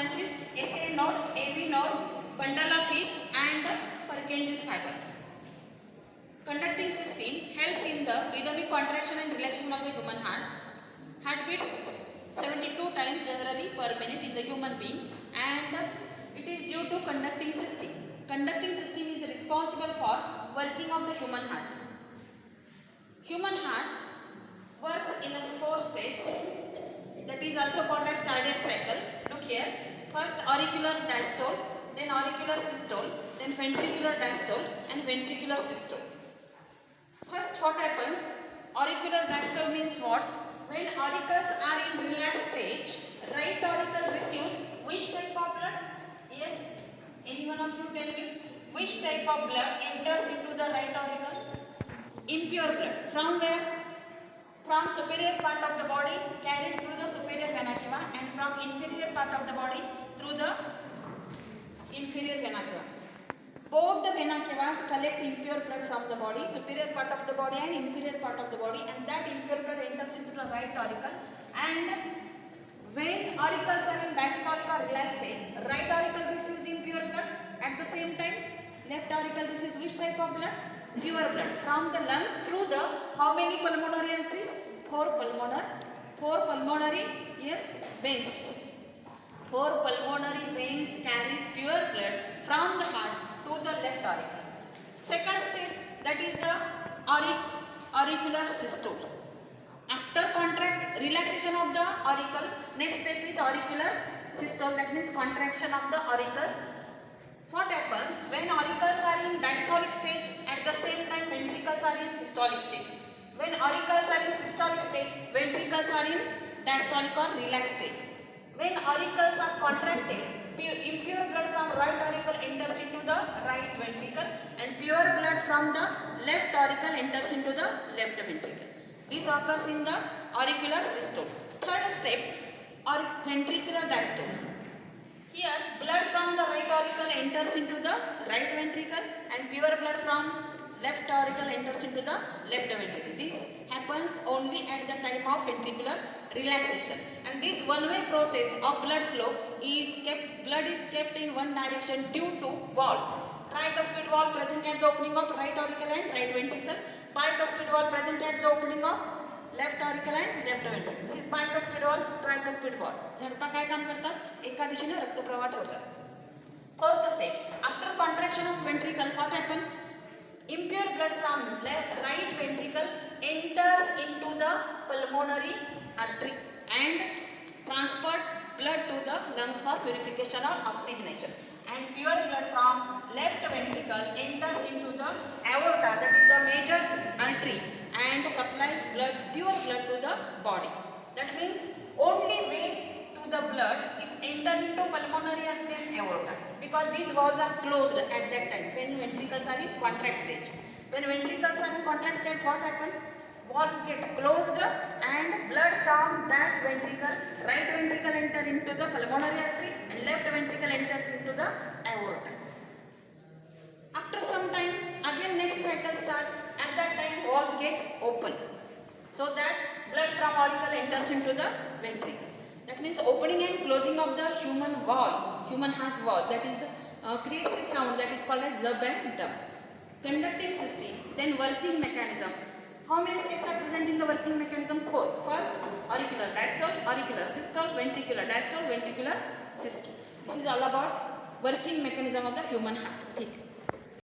consist SA node, AV node, bundle of his and Purkinje's fiber. Conducting system helps in the rhythmic contraction and relaxation of the human heart. Heart beats 72 times generally per minute in the human being, and it is due to conducting system. Conducting system is responsible for working of the human heart. Human heart works in 4 stages, that is also called as cardiac cycle. Look here, first auricular diastole, then auricular systole, then ventricular diastole and ventricular systole. First, what happens? Auricular diastole means what? When auricles are in relaxed stage, right auricle receives which type of blood? Yes, any one of you tell me which type of blood enters into the right auricle? Impure blood. From where? From superior part of the body carried through the superior vena cava, and from inferior part of the body through the inferior vena cava. Both the vena cavas collect impure blood from the body, superior part of the body and inferior part of the body, and that impure blood enters into the right auricle. And when auricles are in diastolic or relaxed state, right auricle receives impure blood. At the same time, left auricle receives which type of blood? Pure blood from the lungs through the how many pulmonary arteries? 4 pulmonary yes veins. 4 pulmonary veins carries pure blood from the heart to the left auricle. Second stage, that is the auricular systole. After relaxation of the auricle, next step is auricular systole, that means contraction of the auricles. What happens when auricles are in diastolic stage, at the same time ventricles are in systolic stage? When auricles are in systolic stage, ventricles are in diastolic or relaxed stage. When auricles are contracted, impure blood from right auricle enters into the right ventricle, and pure blood from the left auricle enters into the left ventricle. This occurs in the auricular systole. Third step, ventricular diastole. Here, blood from the right auricle enters into the right ventricle, and pure blood from left auricle enters into the left ventricle. This happens only at the time of ventricular relaxation, and this one-way process of blood flow blood is kept in one direction due to valves. Tricuspid valve present at the opening of right auricle and right ventricle, bicuspid valve present at the opening of left auricle and left ventricle. This is bicuspid valve, tricuspid valve. झडपा काय काम करतात? एका दिशेने रक्तप्रवाह ठेवतात. Fourth step, after contraction of ventricle, what happen? Impure blood from right ventricle enters into the pulmonary artery and transport blood to the lungs for purification or oxygenation. And pure blood from left ventricle enters into the aorta, that is the major artery, and supplies pure blood to the body. That means only way to the blood is enter into pulmonary artery and aorta, because these valves are closed at that time when ventricles are in contract stage. When ventricles are in contract state, what happens? Valves get closed and blood from that ventricle, right ventricle enter into the pulmonary artery and left ventricle enter into the aorta. After some time, again next cycle start. At that time, valves get open, so that blood from auricle enters into the ventricle. That means opening and closing of the human valves, human heart valves, that is creates a sound that is called as lub and dub. Conducting system, then working mechanism. How many steps are present in the working mechanism? 4. First, auricular diastole, auricular systole, ventricular diastole, ventricular systole. This is all about working mechanism of the human heart. ठीक.